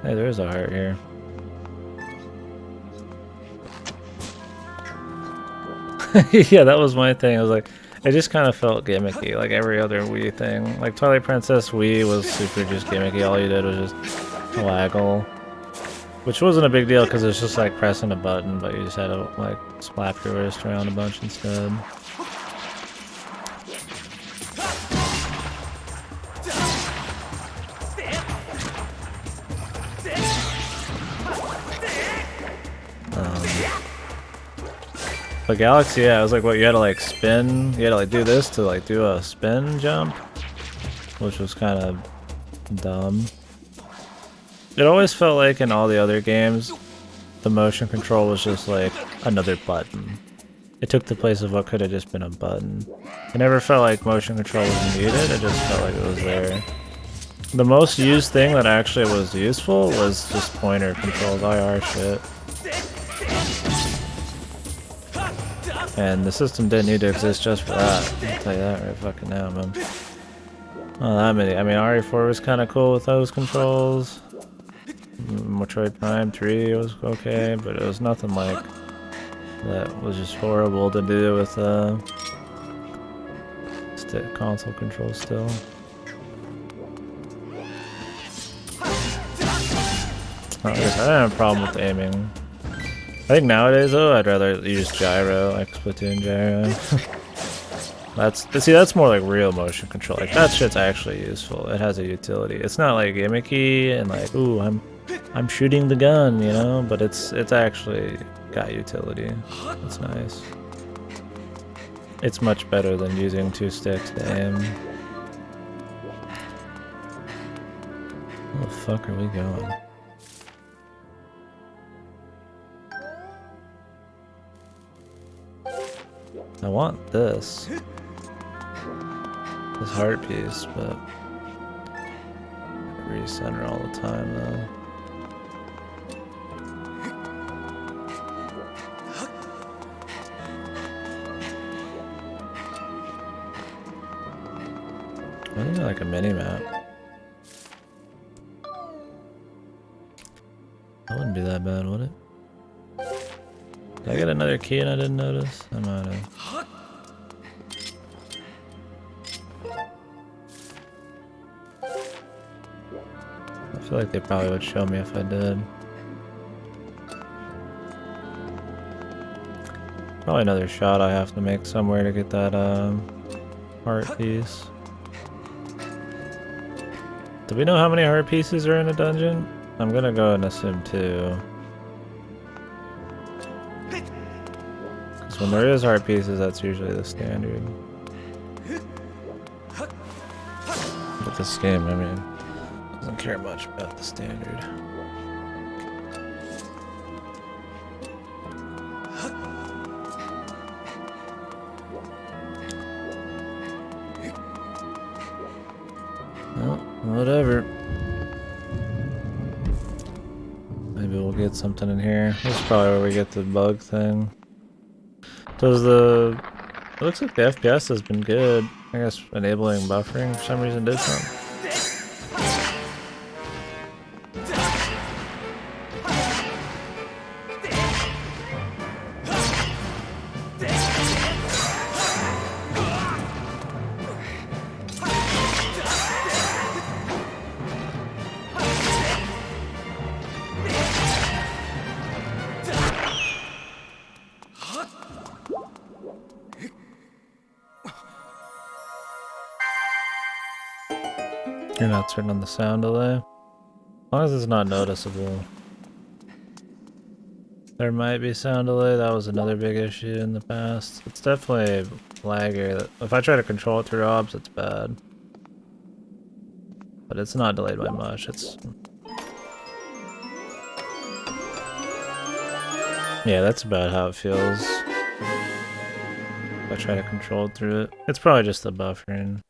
Hey, there's a heart here. Yeah, that was my thing. I was like, it just kind of felt gimmicky, like every other Wii thing. Like Twilight Princess Wii was super just gimmicky. All you did was just waggle, which wasn't a big deal because it's just like pressing a button, but you just had to like slap your wrist around a bunch instead. But Galaxy, yeah, it was like what you had to like spin. You had to like do this to like do a spin jump, which was kind of dumb. It always felt like in all the other games, the motion control was just like another button. It took the place of what could have just been a button. It never felt like motion control was needed, it just felt like it was there. The most used thing that actually was useful was just pointer controlled IR shit. And the system didn't need to exist just for that. I'll tell you that right fucking now, man. Oh, that many. I mean, RE4 was kind of cool with those controls. Metroid Prime 3 was okay, but it was nothing like that was just horrible to do with console controls still. I don't have a problem with aiming. I think nowadays though, I'd rather use gyro, like Splatoon gyro. That's more like real motion control. Like that shit's actually useful. It has a utility. It's not like gimmicky and like, ooh, I'm shooting the gun, you know, but it's actually got utility. It's nice. It's much better than using 2 sticks to aim. Where the fuck are we going? I want this heart piece, but I recenter all the time though. I think like a mini map. That wouldn't be that bad, would it? Did I get another key and I didn't notice? I might have. I feel like they probably would show me if I did. Probably another shot I have to make somewhere to get that heart piece. Do we know how many heart pieces are in a dungeon? I'm gonna go and assume 2. Because when there is heart pieces, that's usually the standard. But this game, I mean, doesn't care much about the standard. Well, whatever. Maybe we'll get something in here. This is probably where we get the bug thing. It looks like the FPS has been good. I guess enabling buffering for some reason did something. You're not turning on the sound delay. As long as it's not noticeable. There might be sound delay. That was another big issue in the past. It's definitely laggy. If I try to control it through obs, it's bad. But it's not delayed by much. Yeah, that's about how it feels. If I try to control it through it. It's probably just the buffering.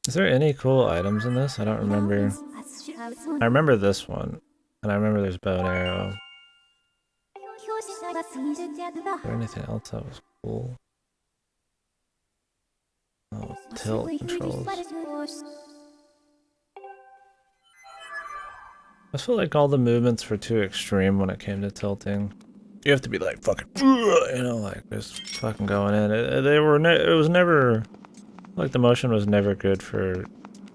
Is there any cool items in this? I don't remember. I remember this one. And I remember there's bow and arrow. Is there anything else that was cool? Oh, tilt controls. I feel like all the movements were too extreme when it came to tilting. You have to be like fucking, you know, like just fucking going in. It was never, like the motion was never good for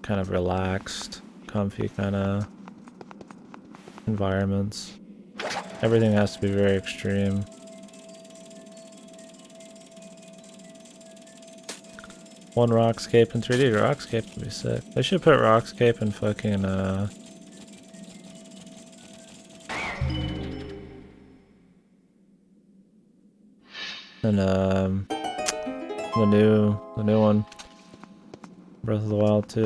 kind of relaxed, comfy kind of environments. Everything has to be very extreme. One Rockscape in 3D. Rockscape would be sick. They should put Rockscape in fucking the new one, Breath of the Wild 2.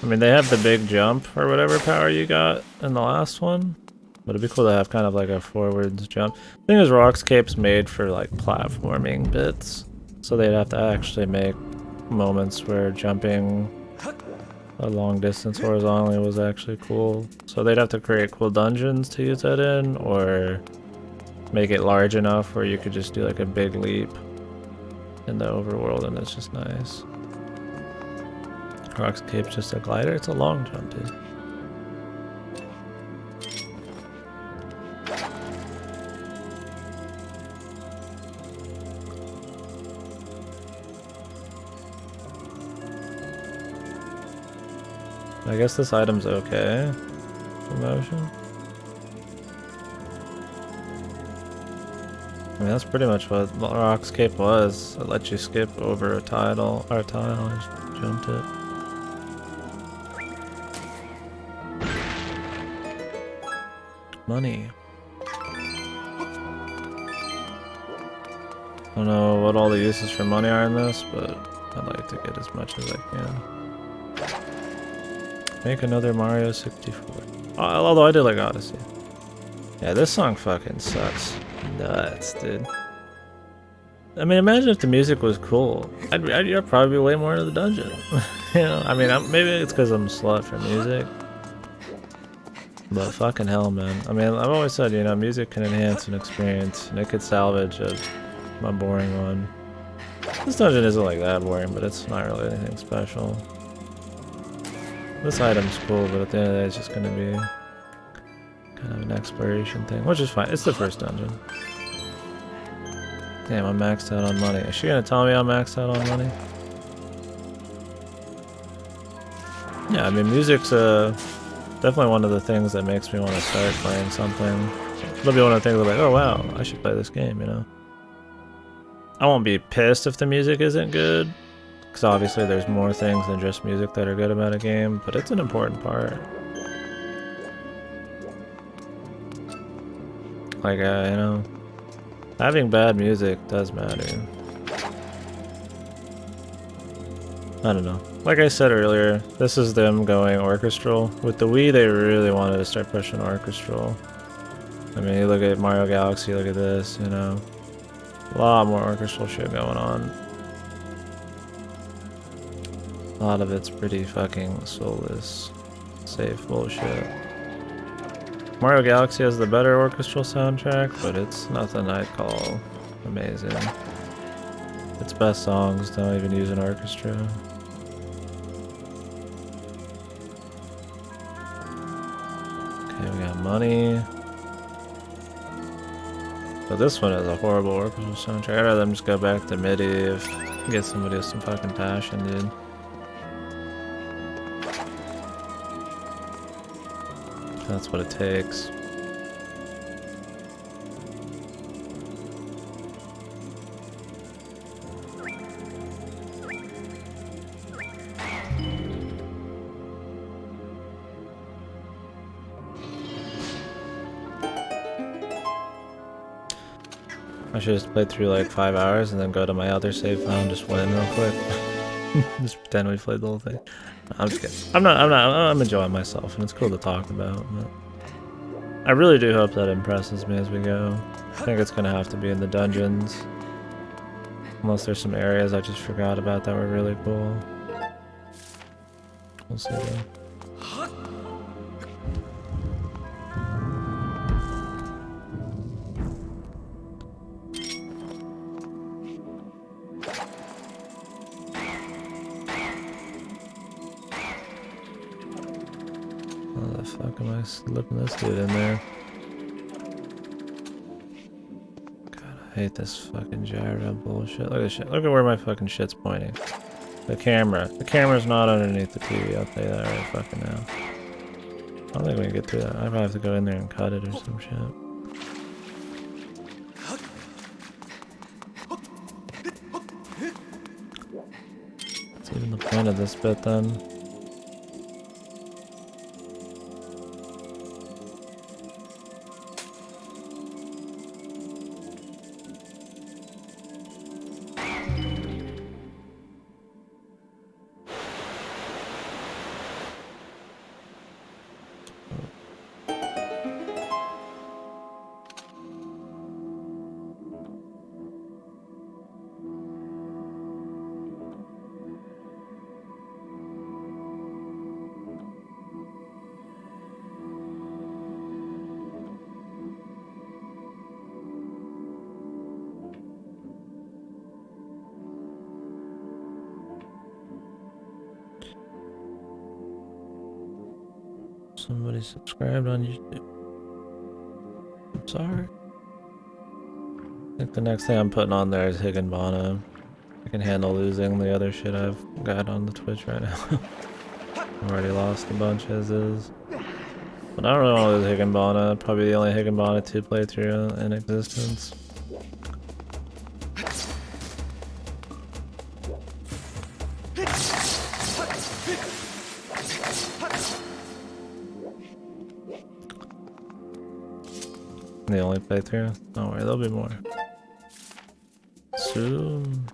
I mean, they have the big jump or whatever power you got in the last one, but it'd be cool to have kind of like a forwards jump. The thing is, Rockscape's made for like platforming bits, so they'd have to actually make moments where jumping a long distance horizontally was actually cool. So they'd have to create cool dungeons to use that in, or make it large enough where you could just do like a big leap in the overworld and it's just nice. Rockscape's just a glider, it's a long jump, dude. I guess this item's okay. Promotion. I mean, that's pretty much what Rockscape was. It lets you skip over a tile, I just jumped it. Money. I don't know what all the uses for money are in this, but I'd like to get as much as I can. Make another Mario 64. Although I did like Odyssey. Yeah, this song fucking sucks. Nuts, dude. I mean, imagine if the music was cool. I'd probably be way more into the dungeon. You know, I mean, maybe it's because I'm a slut for music. But fucking hell, man. I mean, I've always said, you know, music can enhance an experience, and it could salvage a boring one. This dungeon isn't like that boring, but it's not really anything special. This item's cool, but at the end of the day, it's just gonna be kind of an exploration thing, which is fine. It's the first dungeon. Damn, I'm maxed out on money. Is she gonna tell me I'm maxed out on money? Yeah, I mean, music's definitely one of the things that makes me want to start playing something. It'll be one of the things I'm like, oh wow, I should play this game, you know? I won't be pissed if the music isn't good, because obviously there's more things than just music that are good about a game, but it's an important part. Like, you know, having bad music does matter. I don't know. Like I said earlier, this is them going orchestral. With the Wii, they really wanted to start pushing orchestral. I mean, you look at Mario Galaxy, look at this, you know. A lot more orchestral shit going on. A lot of it's pretty fucking soulless, safe bullshit. Mario Galaxy has the better orchestral soundtrack, but it's nothing I'd call amazing. Its best songs don't even use an orchestra. Okay, we got money. But this one has a horrible orchestral soundtrack. I'd rather them just go back to MIDI if get somebody with some fucking passion, dude. That's what it takes. I should just play through like 5 hours and then go to my other save file and just win real quick. Just pretend we played the whole thing. I'm just kidding. I'm enjoying myself and it's cool to talk about, but I really do hope that impresses me as we go. I think it's gonna have to be in the dungeons. Unless there's some areas I just forgot about that were really cool. We'll see though. fuck am I slipping this dude in there? God, I hate this fucking gyro bullshit. Look at shit. Look at where my fucking shit's pointing. The camera. The camera's not underneath the TV, I'll tell you that right fucking now. I don't think we can get through that. I might have to go in there and cut it or some shit. What's even the point of this bit then? Somebody subscribed on YouTube. I'm sorry. I think the next thing I'm putting on there is Higginbana. I can handle losing the other shit I've got on the Twitch right now. I've already lost a bunch as is. But I don't really want to lose Higginbana. Probably the only Higginbana 2 playthrough in existence. The only playthrough? Don't worry, there'll be more. Soon.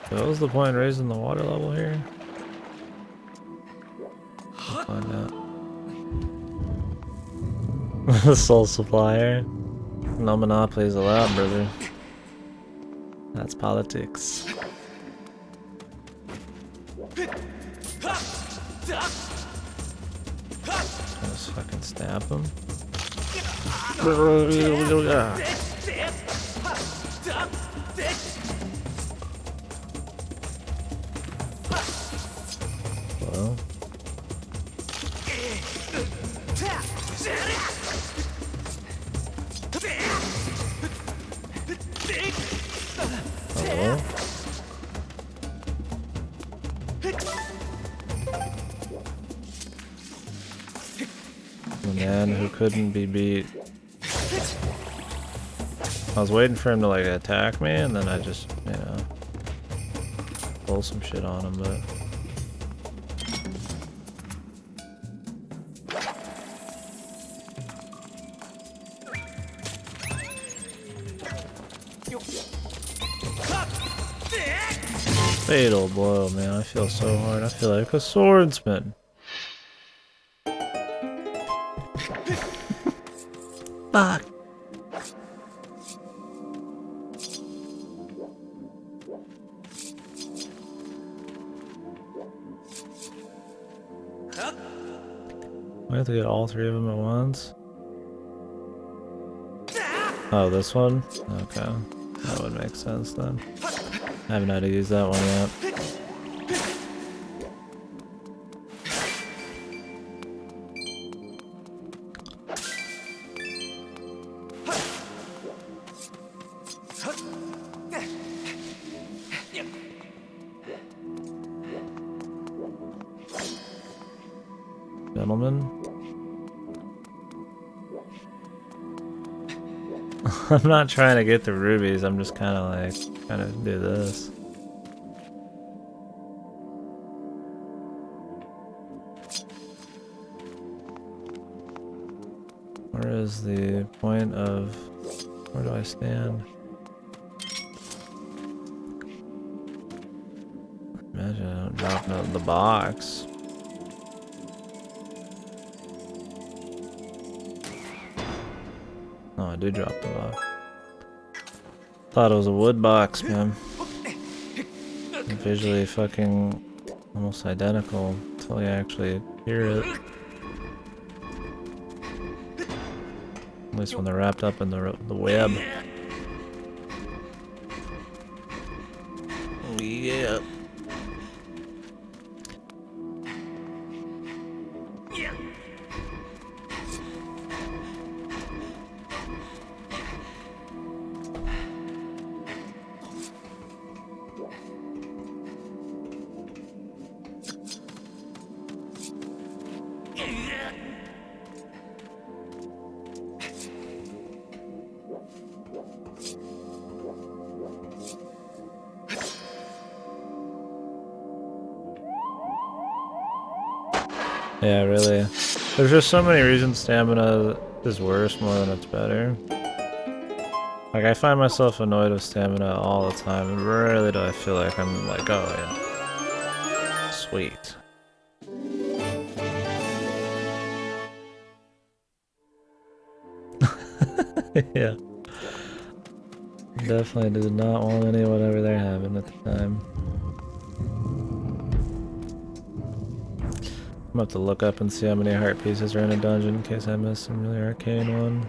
So what was the point in raising the water level here? We'll find out. The sole supplier. No monopolies allowed, brother. That's politics. Just fucking stab him. Well. Hello. The man who couldn't be beat. I was waiting for him to like attack me, and then I just, you know, pull some shit on him, but. Fatal blow, man. I feel so hard. I feel like a swordsman. Fuck. We have to get all 3 of them at once. Oh, this one? Okay. That would make sense then. I haven't had to use that one yet. Gentlemen. I'm not trying to get the rubies, I'm just kind of like, trying to do this. Where is the point of, where do I stand? Imagine I don't drop out the box. Oh, I do drop the box. Thought it was a wood box, man. Visually fucking almost identical until you actually hear it. At least when they're wrapped up in the web. Yeah. Yeah, really. There's just so many reasons stamina is worse more than it's better. Like, I find myself annoyed with stamina all the time, and rarely do I feel like I'm like, oh yeah, sweet. Yeah. Definitely did not want any of whatever they're having at the time. I'm about to look up and see how many heart pieces are in a dungeon in case I missed some really arcane one.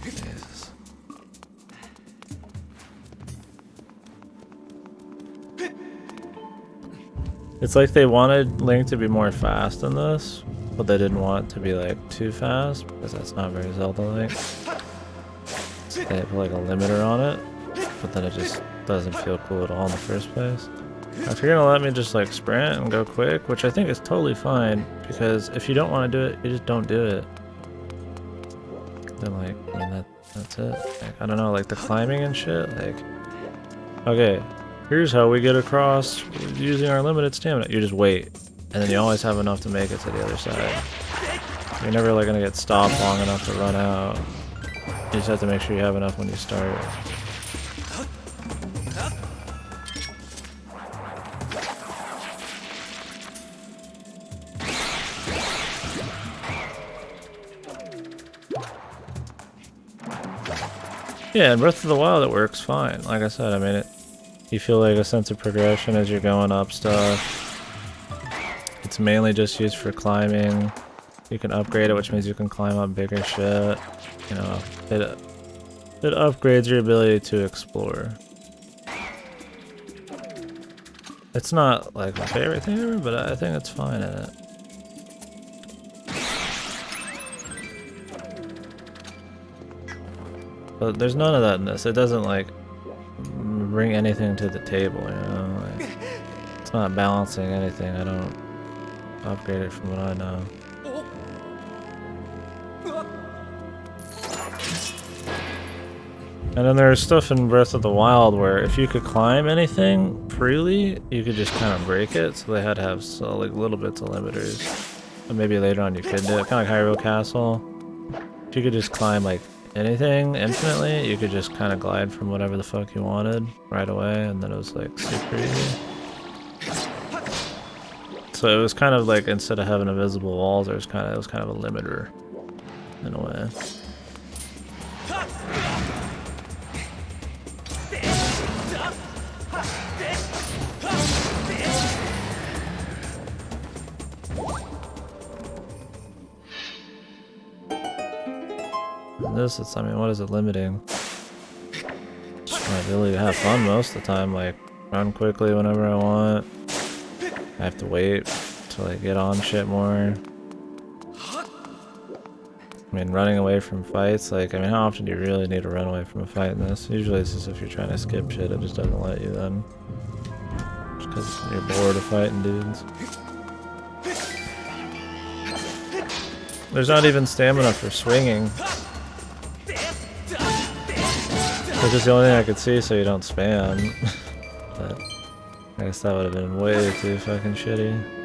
Jesus. It's like they wanted Link to be more fast in this, but they didn't want it to be like too fast because that's not very Zelda-like. They put like a limiter on it, but then it just doesn't feel cool at all in the first place. If you're gonna let me just like sprint and go quick, which I think is totally fine, because if you don't want to do it, you just don't do it. Then like, I mean that's it. Like, I don't know, like the climbing and shit, like, okay, here's how we get across using our limited stamina. You just wait, and then you always have enough to make it to the other side. You're never like gonna get stopped long enough to run out. You just have to make sure you have enough when you start. Yeah, in Breath of the Wild it works fine. Like I said, I mean, you feel like a sense of progression as you're going up stuff. It's mainly just used for climbing. You can upgrade it, which means you can climb up bigger shit. You know, it upgrades your ability to explore. It's not like my favorite thing ever, but I think it's fine in it. But there's none of that in this. It doesn't like bring anything to the table, you know? Like, it's not balancing anything. I don't upgrade it from what I know. And then there's stuff in Breath of the Wild where if you could climb anything freely, you could just kind of break it. So they had to have like little bits of limiters. And maybe later on you could do it, kind of like Hyrule Castle. If you could just climb like anything infinitely, you could just kind of glide from whatever the fuck you wanted right away, and then it was like super easy. So it was kind of like, instead of having invisible walls, it was kind of a limiter in a way. This, it's, I mean, what is it limiting? Just my ability to have fun most of the time, like run quickly whenever I want. I have to wait to like get on shit more. I mean, running away from fights, like, I mean, how often do you really need to run away from a fight in this? Usually it's just if you're trying to skip shit, it just doesn't let you then. Just because you're bored of fighting dudes. There's not even stamina for swinging. Which is the only thing I could see so you don't spam. But I guess that would have been way too fucking shitty.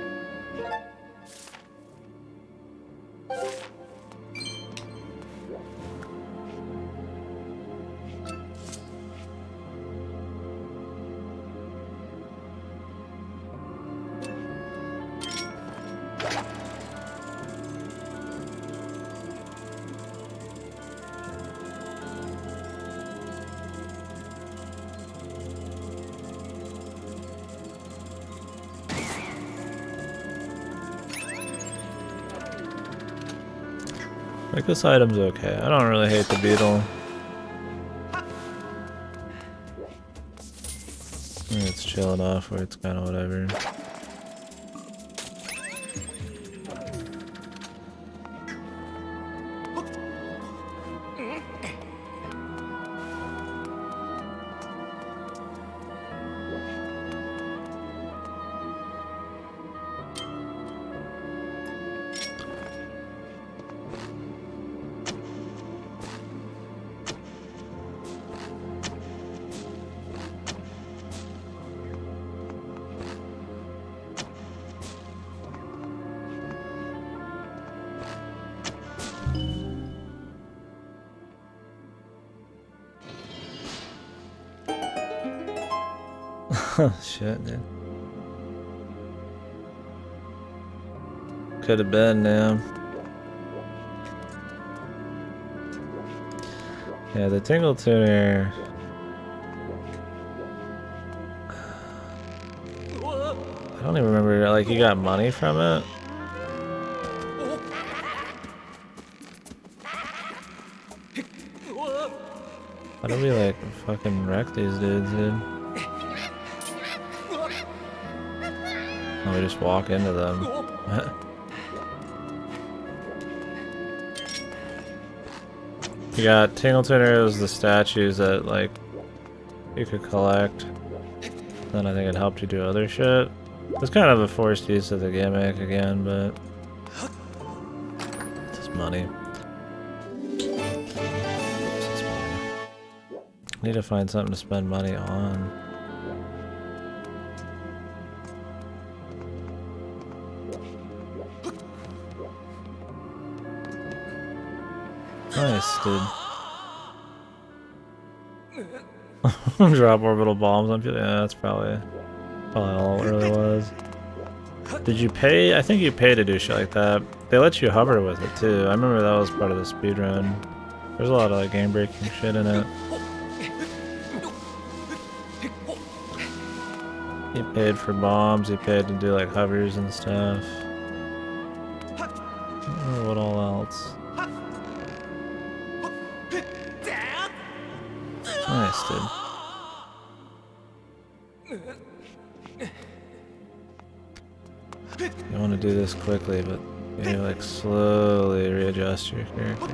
Like, this item's okay. I don't really hate the beetle. I think it's chill enough where it's kind of whatever. Shit, dude. Could have been, yeah. Yeah, the Tingle Tuner. I don't even remember, like, you got money from it? How do we, like, fucking wreck these dudes, dude? Oh, we just walk into them. You got Tingle Tuners, the statues that, like, you could collect. Then I think it helped you do other shit. It's kind of a forced use of the gimmick again, but it's just money. It's money. Need to find something to spend money on. Nice, dude. Drop orbital bombs on people. Yeah, that's probably all it really was. Did you pay? I think you pay to do shit like that. They let you hover with it too. I remember that was part of the speedrun. There's a lot of like game breaking shit in it. You paid for bombs, you paid to do like hovers and stuff. I don't remember what all else. Nice, dude. You want to do this quickly, but you like slowly readjust your character.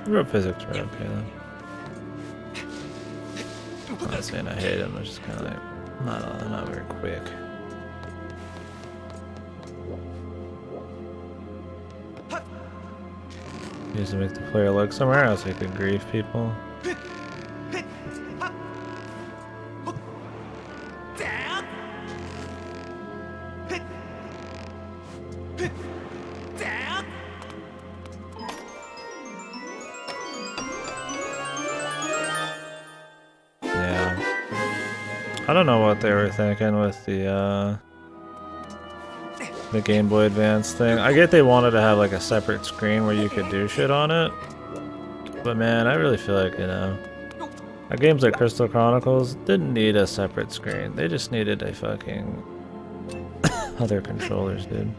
The real physics are okay though. I'm not saying I hate them, they're just kind of like not very quick. Used to make the player look somewhere else so you could grieve people. I don't know what they were thinking with the Game Boy Advance thing. I get they wanted to have like a separate screen where you could do shit on it. But man, I really feel like, you know, games like Crystal Chronicles didn't need a separate screen. They just needed a fucking other controllers, dude.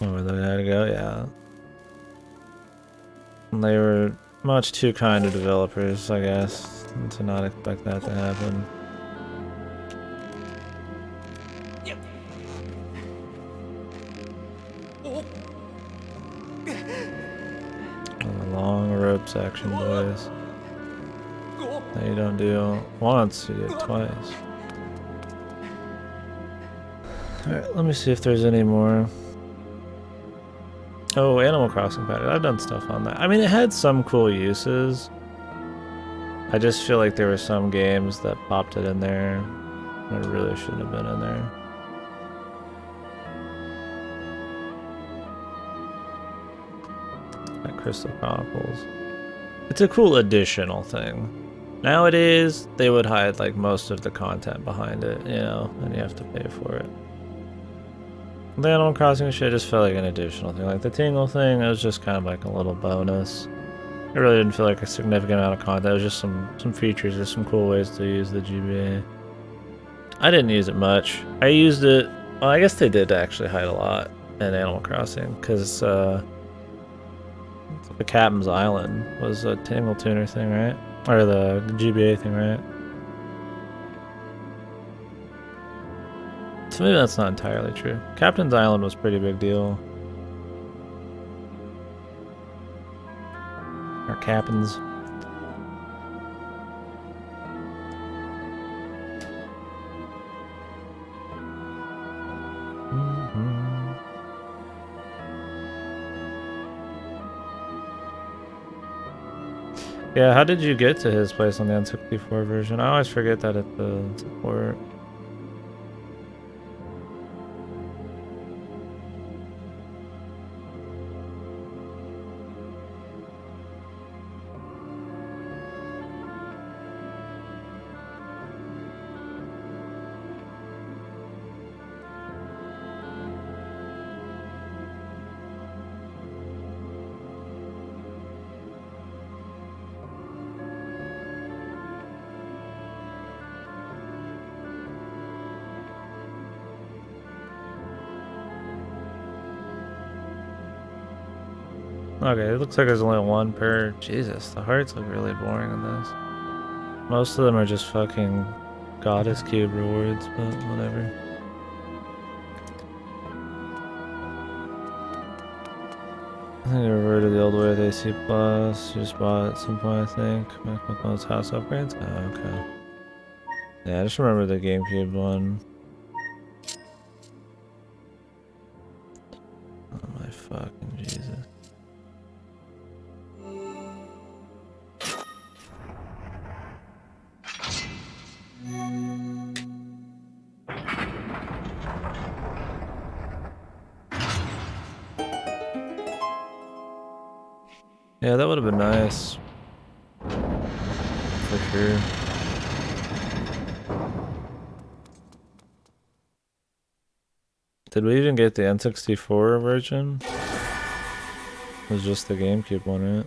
Oh, where they had to go? Yeah. And they were much too kind to developers, I guess, to not expect that to happen. A long rope section, boys. That you don't do once, you do it twice. Alright, let me see if there's any more. Oh, Animal Crossing pattern. I've done stuff on that. I mean, it had some cool uses. I just feel like there were some games that popped it in there that really shouldn't have been in there. Like Crystal Chronicles. It's a cool additional thing. Nowadays, they would hide like most of the content behind it, you know, and you have to pay for it. The Animal Crossing shit just felt like an additional thing. Like the Tingle thing, it was just kind of like a little bonus. It really didn't feel like a significant amount of content. It was just some features, just some cool ways to use the GBA. I didn't use it much. I used it, well, I guess they did actually hide a lot in Animal Crossing, because the Captain's Island was a Tingle Tuner thing, right? Or the GBA thing, right? So maybe that's not entirely true. Captain's Island was a pretty big deal. Or Captain's. Yeah, how did you get to his place on the N64 version? I always forget that at the support. Okay, it looks like there's only one per. Jesus, the hearts look really boring in this. Most of them are just fucking goddess cube rewards, but whatever. I think I reverted the old way with AC Plus. You just bought it at some point, I think. Back with those house upgrades? Oh, okay. Yeah, I just remember the GameCube one. Oh my fucking Jesus. Yeah, that would have been nice. For sure. Did we even get the N64 version? It was just the GameCube one, right?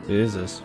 Jesus.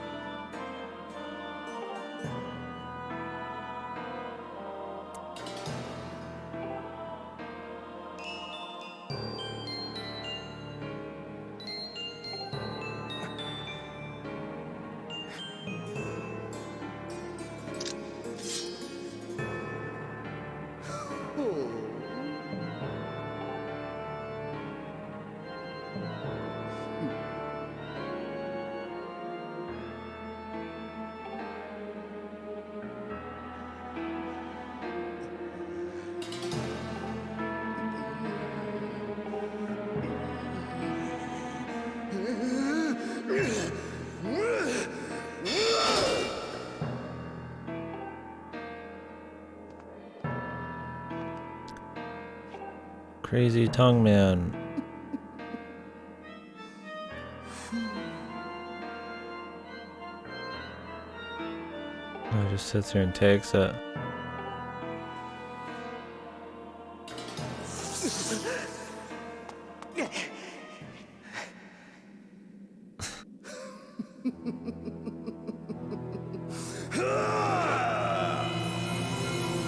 Crazy tongue man. Oh, just sits here and takes it.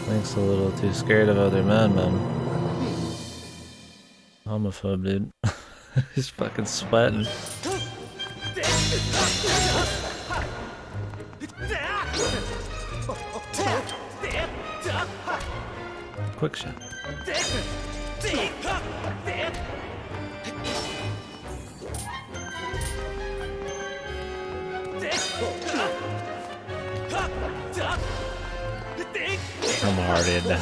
Link's a little too scared of other men, man. Homophobe, dude. He's fucking sweating. Quick shot. I'm hearted.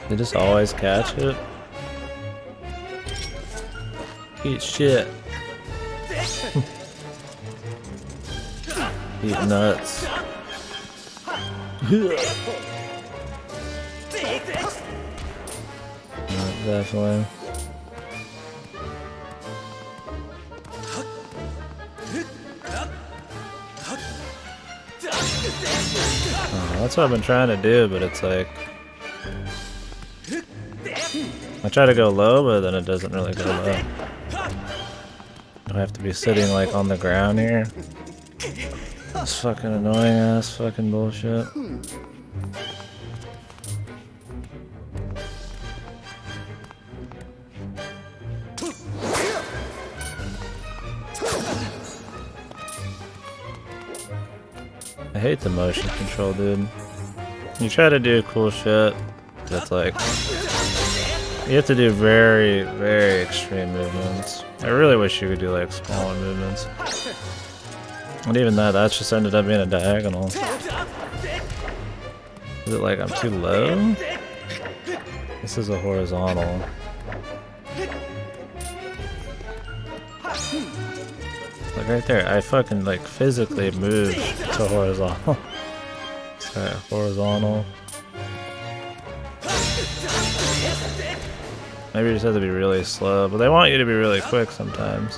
They just always catch it. Eat shit. Eat nuts. Definitely. Oh, that's what I've been trying to do, but it's like I try to go low, but then it doesn't really go low. I have to be sitting like on the ground here. This fucking annoying ass fucking bullshit. I hate the motion control, dude. You try to do cool shit, but it's like you have to do very, very extreme movements. I really wish you could do like smaller movements. And even that just ended up being a diagonal. Is it like I'm too low? This is a horizontal. Like right there, I fucking like physically moved to horizontal. Sorry, horizontal. Maybe you just have to be really slow, but they want you to be really quick sometimes.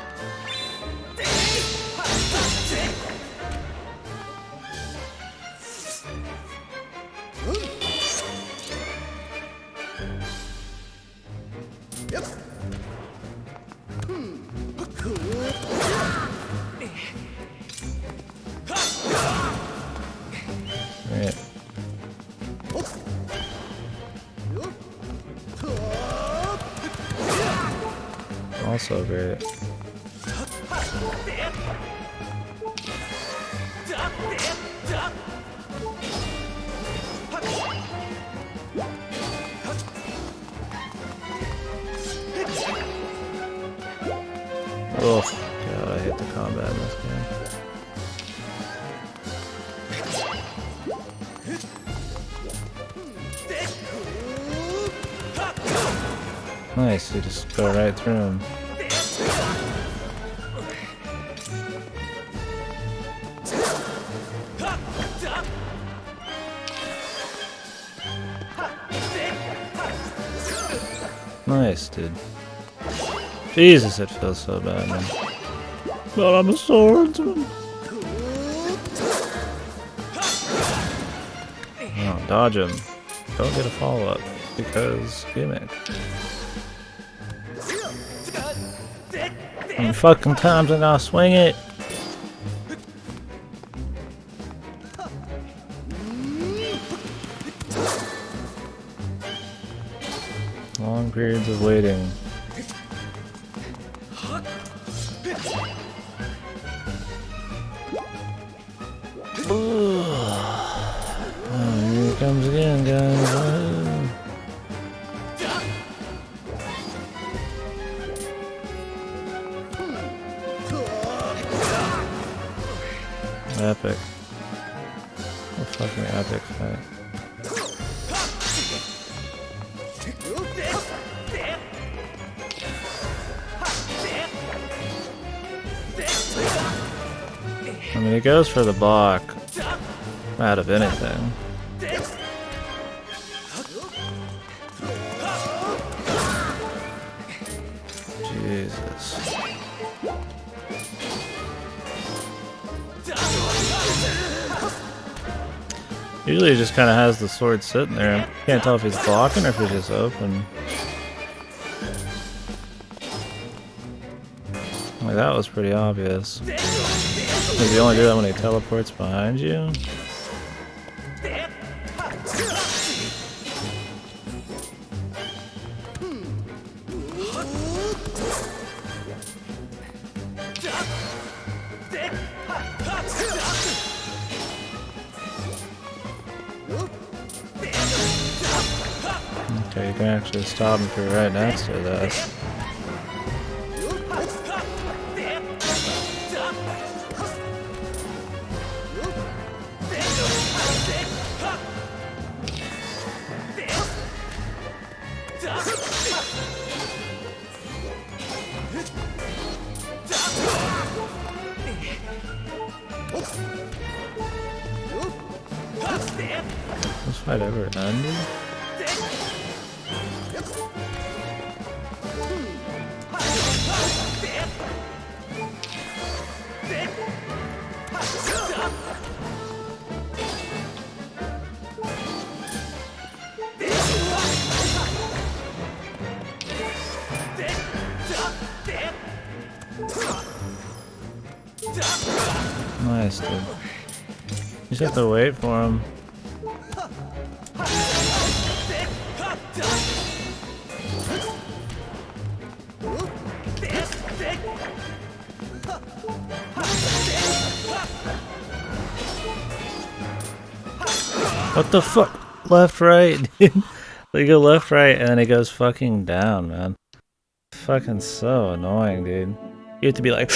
Right. Also great. Oh god, I hate the combat in this game. Nice, you just go right through him. Nice, dude. Jesus, it feels so bad, man. But I'm a swordsman. Oh, dodge him. Don't get a follow-up, because gimmick. How many fucking times I gotta swing it? Long periods of waiting. Oh, here it comes again, guys. Epic. A fucking epic fight. I mean, it goes for the block out of anything. Jesus. Usually he just kind of has the sword sitting there. Can't tell if he's blocking or if he's just open. Like, that was pretty obvious. Does he only do that when he teleports behind you? Okay, you can actually stop him if you're right next to that. This fight ever ended? Nice, dude. You just have to wait for him. What the fuck? Left, right, dude. They go left, right, and then it goes fucking down, man. Fucking so annoying, dude. You have to be like,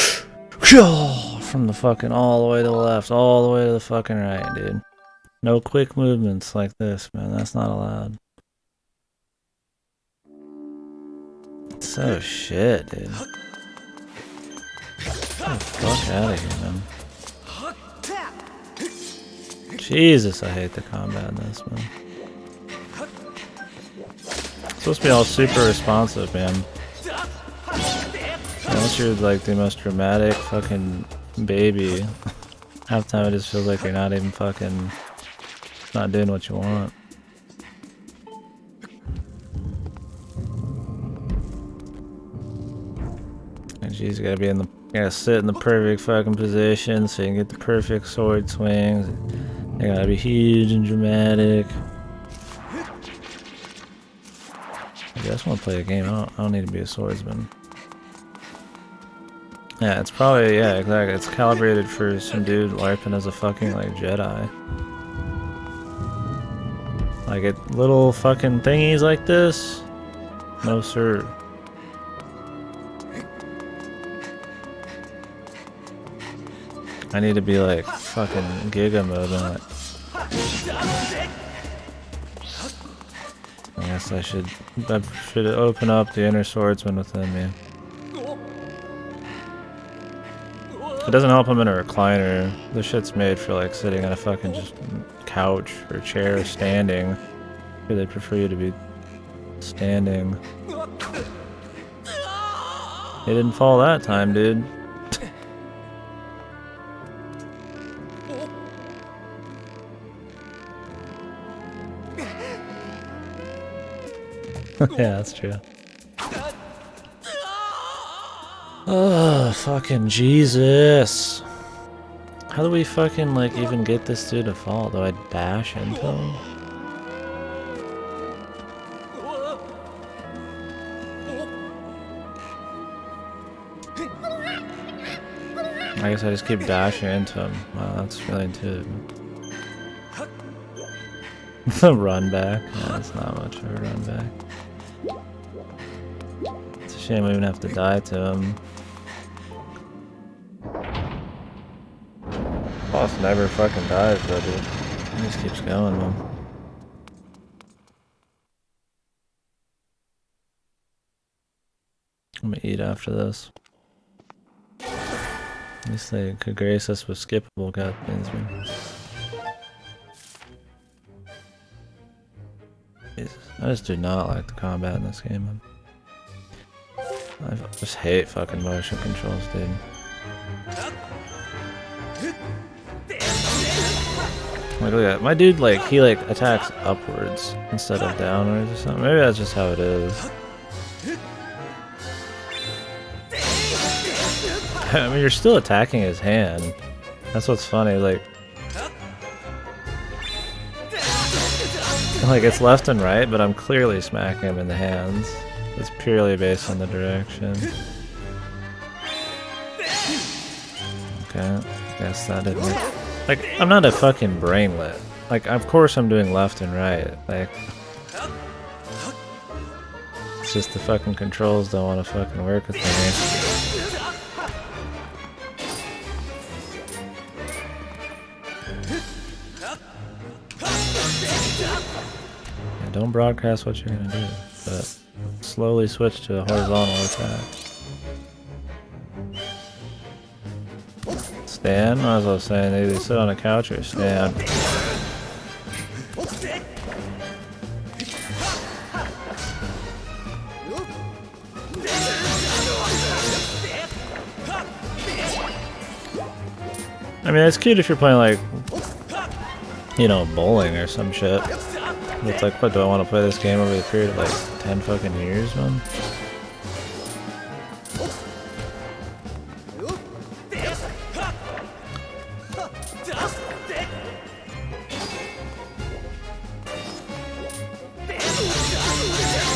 from the fucking all the way to the left, all the way to the fucking right, dude. No quick movements like this, man. That's not allowed. So shit, dude. Get the fuck out of here, man. Jesus, I hate the combat in this, man. It's supposed to be all super responsive, man. Unless you're like the most dramatic fucking baby, half the time it just feels like you're not even fucking not doing what you want. And geez, you gotta be in the, you gotta sit in the perfect fucking position so you can get the perfect sword swings. You gotta be huge and dramatic. I just want to play a game. I don't need to be a swordsman. Yeah, it's probably, yeah, exactly. It's calibrated for some dude LARPing as a fucking, like, Jedi. Like, little fucking thingies like this? No, sir. I need to be, like, fucking Giga mode on it. I guess I should open up the inner swordsman within me. It doesn't help him in a recliner. This shit's made for like sitting on a fucking just couch or chair or standing. Or they prefer you to be standing. It didn't fall that time, dude. Yeah, that's true. Oh, fucking Jesus. How do we fucking, like, even get this dude to fall? Do I dash into him? I guess I just keep dashing into him. Wow, that's really intuitive. Run back? Yeah, that's not much of a run back. It's a shame we even have to die to him. Boss never fucking dies though, dude. He just keeps going, man. I'm gonna eat after this. At least they could grace us with skippable cutscenes, man. Jesus. I just do not like the combat in this game, man. I just hate fucking motion controls, dude. Like, look at that. My dude, like, he, like, attacks upwards instead of downwards or something. Maybe that's just how it is. I mean, you're still attacking his hand. That's what's funny, like, it's left and right, but I'm clearly smacking him in the hands. It's purely based on the direction. Okay, guess that didn't work. Like, I'm not a fucking brainlet. Like, of course I'm doing left and right. Like, it's just the fucking controls don't want to fucking work with me. Yeah, don't broadcast what you're gonna do, but slowly switch to a horizontal attack. Stand, as I was saying, either sit on a couch or stand. I mean, it's cute if you're playing, like, you know, bowling or some shit. It's like, what, do I want to play this game over the period of, like, 10 fucking years, man?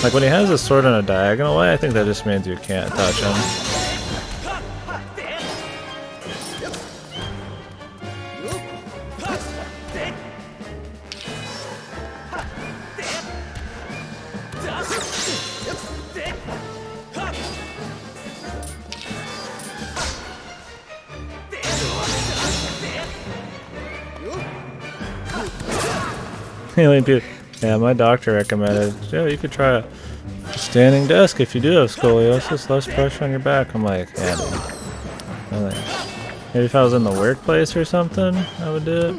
Like, when he has his sword in a diagonal way, I think that just means you can't touch him. Alien people. Yeah, my doctor recommended, yeah, you could try a standing desk if you do have scoliosis, less pressure on your back. I'm like, yeah, dude. I'm like, maybe if I was in the workplace or something, I would do it.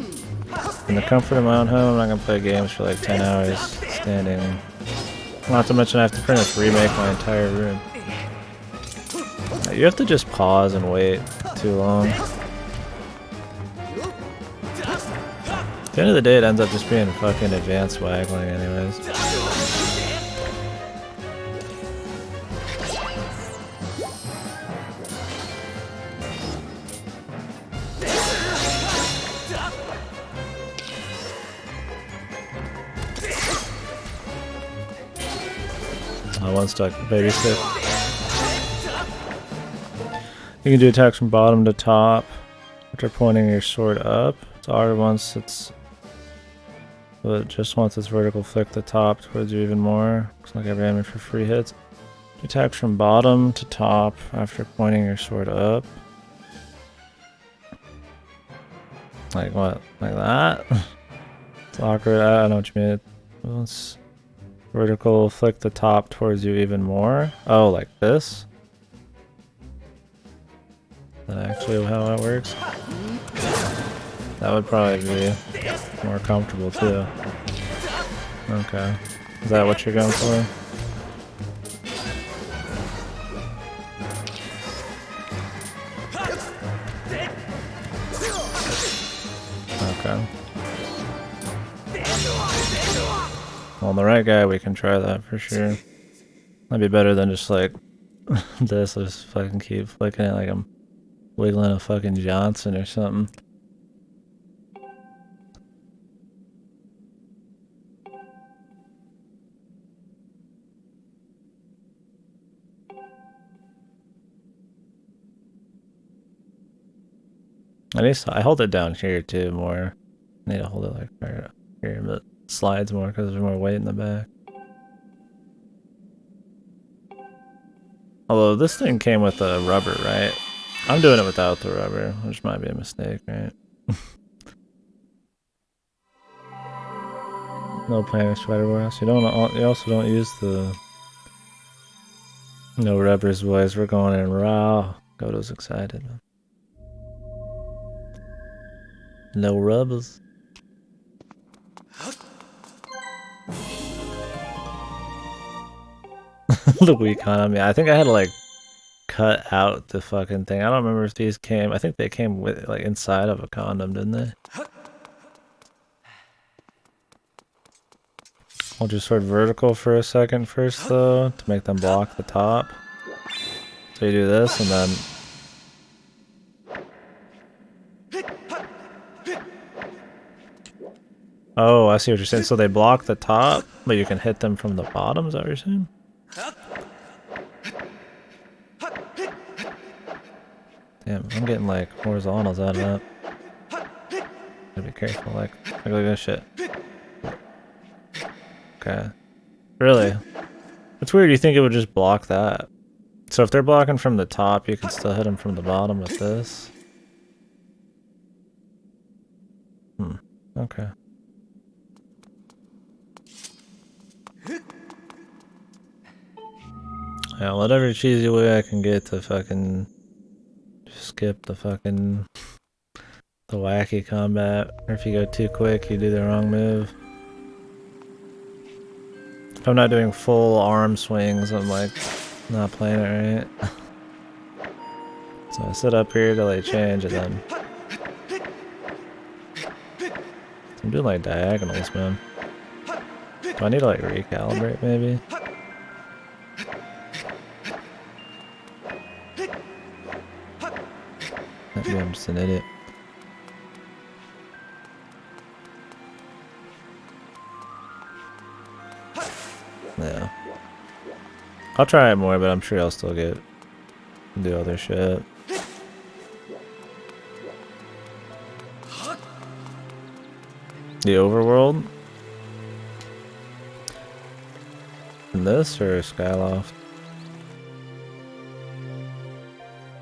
In the comfort of my own home, I'm not gonna play games for like 10 hours standing. Not to mention I have to pretty much remake my entire room. You have to just pause and wait too long. At the end of the day, it ends up just being fucking advanced waggling anyways. I one stuck baby stick. You can do attacks from bottom to top after pointing your sword up. It's R once it's, but just once it's vertical flick the top towards you even more. Looks like every enemy for free hits. Attacks from bottom to top after pointing your sword up. Like what? Like that? It's awkward. I don't know what you mean. Once vertical flick the top towards you even more. Oh, like this? Is that actually how that works? That would probably be more comfortable too. Okay. Is that what you're going for? Okay. Well, the right guy, we can try that for sure. That'd be better than just like this. I just fucking keep flicking it like I'm wiggling a fucking Johnson or something. I hold it down here too more. I need to hold it like right here, but it slides more because there's more weight in the back. Although this thing came with a rubber, right? I'm doing it without the rubber, which might be a mistake, right? No planning spider boss. You also don't use the no rubbers, boys. We're going in raw. Goto's excited. No rubbers. The weak economy. I think I had to like cut out the fucking thing. I don't remember if these came. I think they came with like inside of a condom, didn't they? I'll just sword vertical for a second first though, to make them block the top. So you do this and then oh, I see what you're saying. So they block the top, but you can hit them from the bottom, is that what you're saying? Damn, I'm getting like horizontals out of that. Gotta be careful, like look at this shit. Okay. Really? It's weird, you think it would just block that. So if they're blocking from the top, you can still hit them from the bottom with this. Okay. Yeah, whatever cheesy way I can get to fucking skip the fucking the wacky combat. Or if you go too quick, you do the wrong move. If I'm not doing full arm swings, I'm like not playing it right. So I sit up here till they change and then I'm doing like diagonals, man. Do I need to like recalibrate maybe? Maybe I'm just an idiot. Yeah. I'll try it more, but I'm sure I'll still do other shit. The overworld? In this or Skyloft?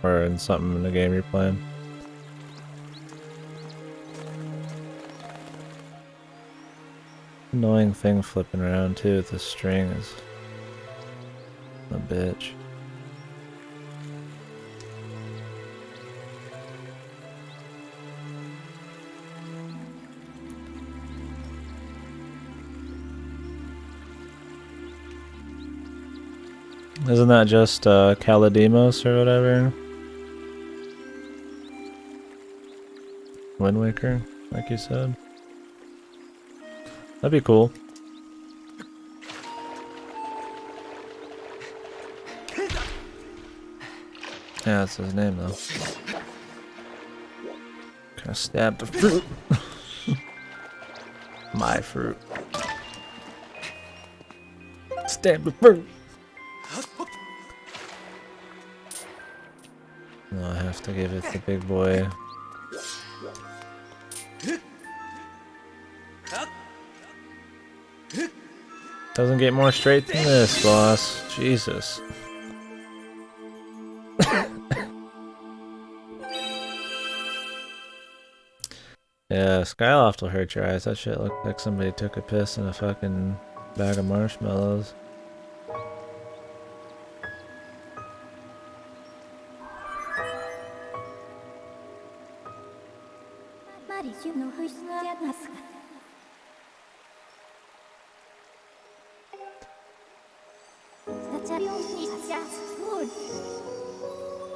Or in something in the game you're playing? Annoying thing flipping around too with the string is a bitch. Isn't that just Kalidimos or whatever? Wind Waker, like you said. That'd be cool. Yeah, that's his name though. Kinda stabbed the fruit. My fruit. Stab the fruit. No, I have to give it the big boy. Doesn't get more straight than this, boss. Jesus. Yeah, Skyloft will hurt your eyes. That shit looked like somebody took a piss in a fucking bag of marshmallows.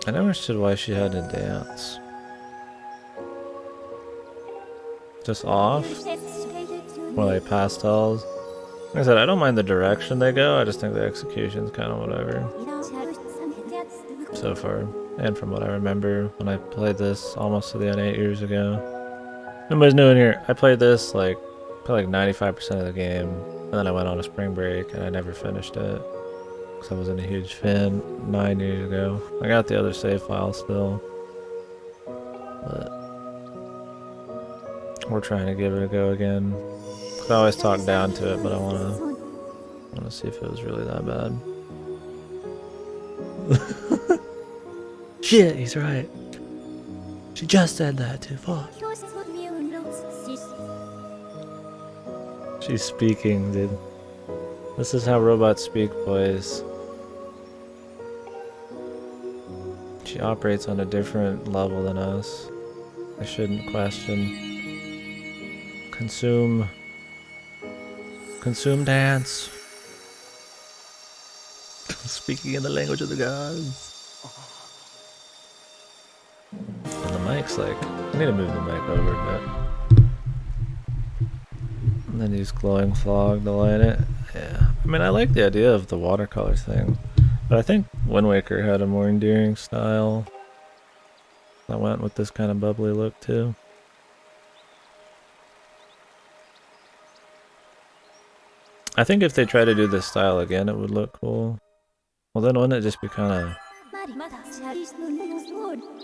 I never understood why she had to dance. Just off? More like pastels? Like I said, I don't mind the direction they go, I just think the execution's kind of whatever. So far. And from what I remember when I played this almost to the end 8 years ago. Nobody's new in here. I played this like, probably like 95% of the game. And then I went on a spring break and I never finished it. Because I wasn't a huge fan 9 years ago. I got the other save file still. But we're trying to give it a go again. I always talk down to it, but I wanna see if it was really that bad. Shit, he's right. She just said that too. Fuck. She's speaking, dude. This is how robots speak, boys. She operates on a different level than us. I shouldn't question. Consume dance. Speaking in the language of the gods. And the mic's like, I need to move the mic over a bit. And then use glowing fog to light it. Yeah. I mean, I like the idea of the watercolor thing. But I think Wind Waker had a more endearing style. That went with this kind of bubbly look too. I think if they try to do this style again, it would look cool. Well, then wouldn't it just be kind of... I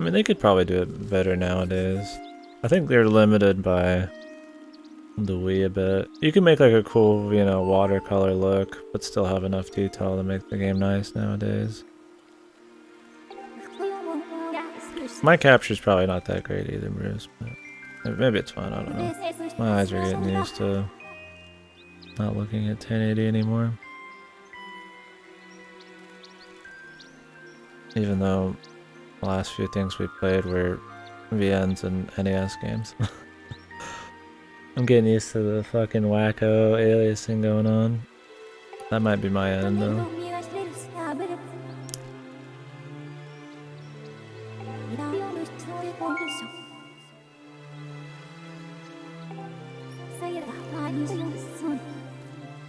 mean, they could probably do it better nowadays. I think they're limited by the Wii a bit. You can make like a cool, you know, watercolor look, but still have enough detail to make the game nice nowadays. My capture's probably not that great either, Bruce, but maybe it's fine, I don't know. My eyes are getting used to not looking at 1080 anymore. Even though the last few things we played were VNs and NES games. I'm getting used to the fucking wacko aliasing going on. That might be my end though.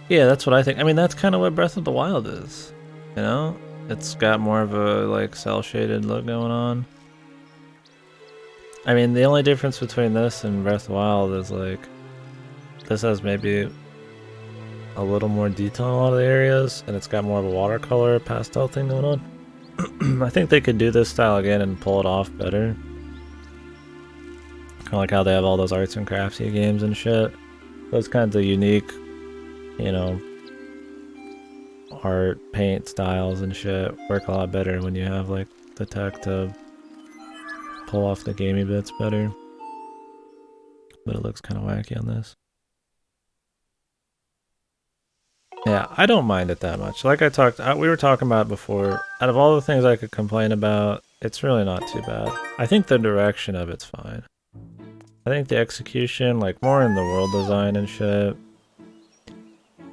Yeah, that's what I think. I mean, that's kind of what Breath of the Wild is, you know? It's got more of a, like, cel-shaded look going on. I mean, the only difference between this and Breath of the Wild is, like, this has maybe a little more detail in a lot of the areas, and it's got more of a watercolor pastel thing going on. I think they could do this style again and pull it off better. Kind of like how they have all those arts and craftsy games and shit. Those kinds of unique, you know, art, paint styles and shit work a lot better when you have like the tech to pull off the gamey bits better. But it looks kind of wacky on this. Yeah, I don't mind it that much. Like we were talking about before, out of all the things I could complain about, it's really not too bad. I think the direction of it's fine. I think the execution, like more in the world design and shit,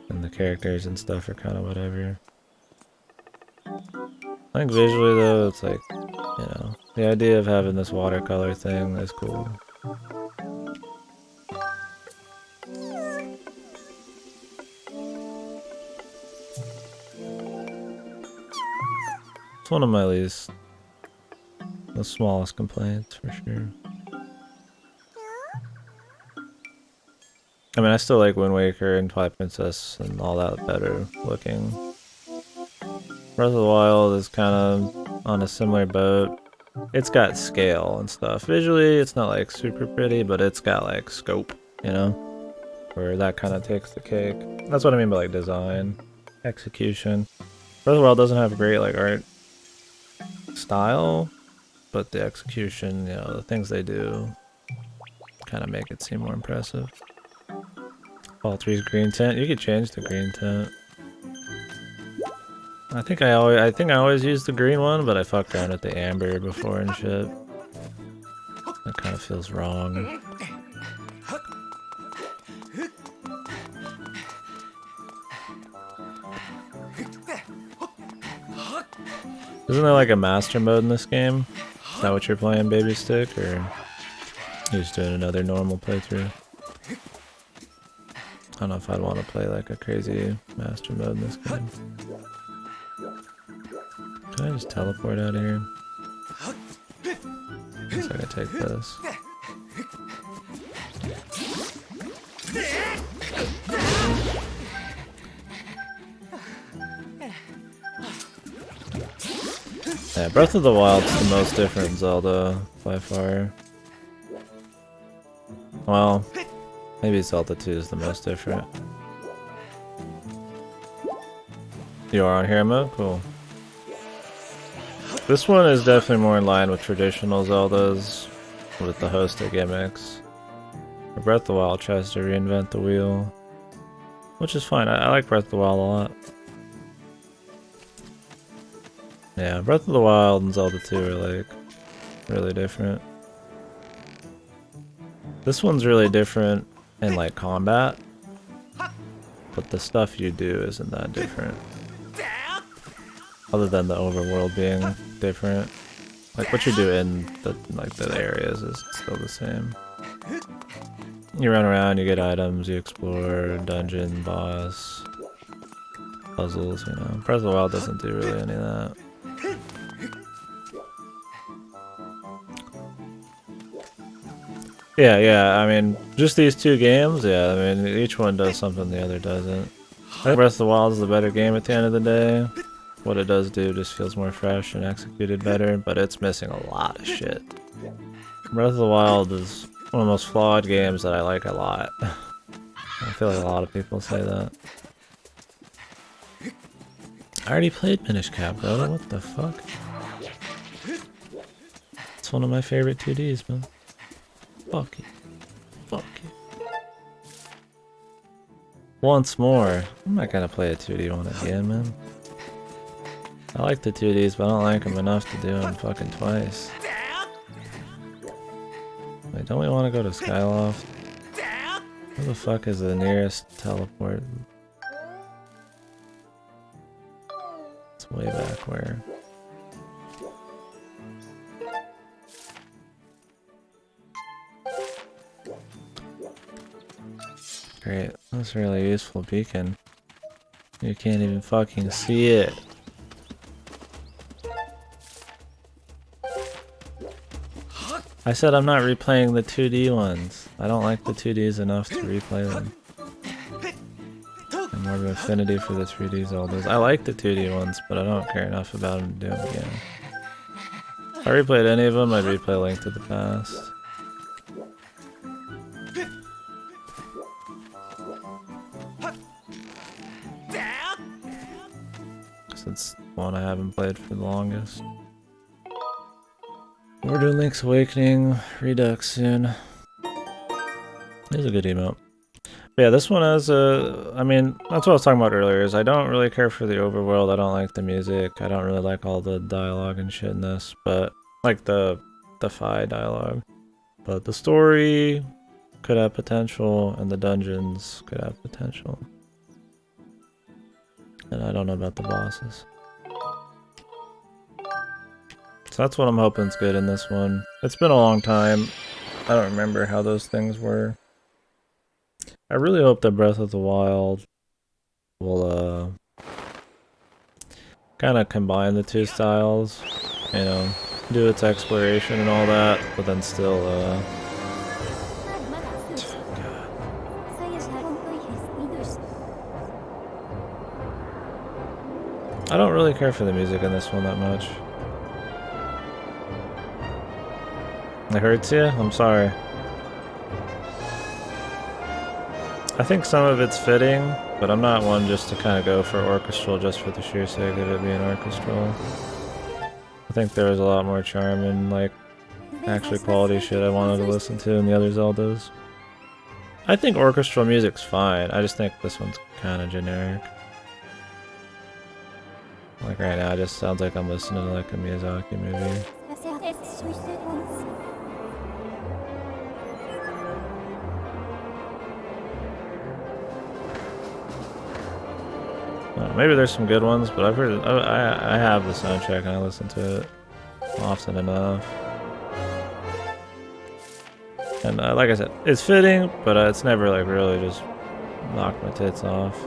and the characters and stuff are kind of whatever. I think visually though, it's like, you know, the idea of having this watercolor thing is cool. It's one of my least, the smallest complaints for sure. I mean, I still like Wind Waker and Twilight Princess and all that better looking. Breath of the Wild is kind of on a similar boat. It's got scale and stuff. Visually, it's not like super pretty, but it's got like scope, you know? Where that kind of takes the cake. That's what I mean by like design, execution. Breath of the Wild doesn't have great like art style, but the execution, you know, the things they do kind of make it seem more impressive. Fall 3's green tint. You could change the green tint. I think I always use the green one, but I fucked around with the amber before and shit. That kind of feels wrong. Isn't there like a master mode in this game? Is that what you're playing, Baby Stick, or you're just doing another normal playthrough? I don't know if I'd want to play like a crazy master mode in this game. Can I just teleport out of here? Guess I gotta take this. Yeah, Breath of the Wild's the most different Zelda by far. Well, maybe Zelda 2 is the most different. You are on hero mode? Cool. This one is definitely more in line with traditional Zeldas, with the host of gimmicks. Breath of the Wild tries to reinvent the wheel, which is fine. I like Breath of the Wild a lot. Yeah, Breath of the Wild and Zelda 2 are like really different. This one's really different in like combat, but the stuff you do isn't that different. Other than the overworld being different. Like what you do in the areas is still the same. You run around, you get items, you explore, dungeon, boss, puzzles, you know. Breath of the Wild doesn't do really any of that. Yeah, I mean, just these two games, yeah, I mean, each one does something the other doesn't. I think Breath of the Wild is the better game at the end of the day. What it does do just feels more fresh and executed better, but it's missing a lot of shit. Breath of the Wild is one of the most flawed games that I like a lot. I feel like a lot of people say that. I already played Minish Cap, brother, what the fuck? It's one of my favorite 2Ds, man. Fuck it. Fuck it. Once more. I'm not gonna play a 2D one again, man. I like the 2Ds, but I don't like them enough to do them fucking twice. Wait, don't we want to go to Skyloft? Where the fuck is the nearest teleport? It's way back where? Great, that's a really useful beacon. You can't even fucking see it. I said I'm not replaying the 2D ones. I don't like the 2Ds enough to replay them. I'm more of an affinity for the 3D Zeldas. I like the 2D ones, but I don't care enough about them to do them again. If I replayed any of them, I'd replay Link to the Past. Since one I haven't played for the longest. We're doing Link's Awakening Redux soon. It's a good emote. Yeah, this one has a... I mean, that's what I was talking about earlier, is I don't really care for the overworld, I don't like the music, I don't really like all the dialogue and shit in this, but... Like the Fi dialogue. But the story could have potential, and the dungeons could have potential. And I don't know about the bosses. So that's what I'm hoping is good in this one. It's been a long time. I don't remember how those things were. I really hope that Breath of the Wild will kind of combine the two styles, you know, do its exploration and all that, but then still I don't really care for the music in this one that much. It hurts you? I'm sorry. I think some of it's fitting, but I'm not one just to kind of go for orchestral just for the sheer sake of it being orchestral. I think there was a lot more charm and like actually quality shit I wanted to listen to in the other Zeldas. I think orchestral music's fine, I just think this one's kind of generic. Like right now it just sounds like I'm listening to like a Miyazaki movie. Maybe there's some good ones, but I've heard I have the soundtrack and I listen to it often enough. And like I said, it's fitting, but it's never like really just knocked my tits off.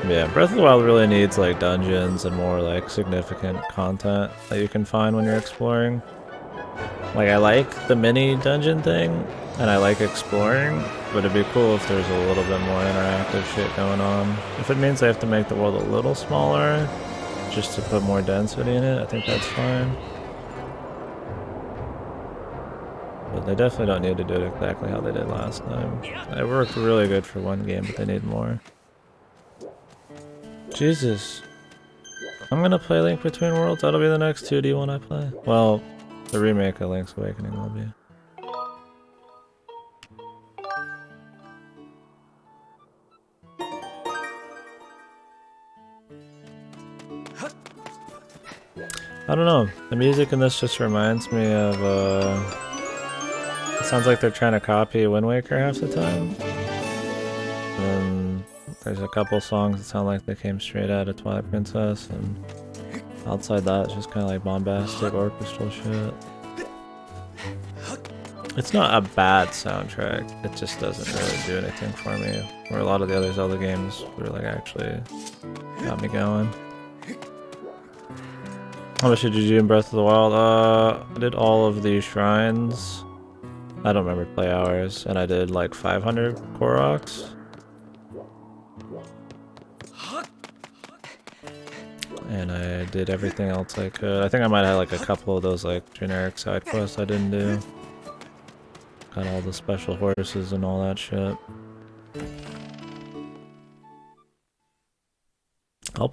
Yeah, Breath of the Wild really needs like dungeons and more like significant content that you can find when you're exploring. Like, I like the mini dungeon thing, and I like exploring, but it'd be cool if there's a little bit more interactive shit going on. If it means they have to make the world a little smaller, just to put more density in it, I think that's fine. But they definitely don't need to do it exactly how they did last time. It worked really good for one game, but they need more. Jesus. I'm gonna play Link Between Worlds, that'll be the next 2D one I play. Well, the remake of Link's Awakening will be. I don't know, the music in this just reminds me of, it sounds like they're trying to copy Wind Waker half the time. And there's a couple songs that sound like they came straight out of Twilight Princess, and outside that it's just kind of like bombastic orchestral shit. It's not a bad soundtrack, it just doesn't really do anything for me, where a lot of the other Zelda games were like actually got me going. How much did you do in Breath of the Wild? I did all of the shrines. I don't remember play hours, and I did like 500 Koroks. And I did everything else I could. I think I might have like a couple of those like generic side quests I didn't do. Got all the special horses and all that shit.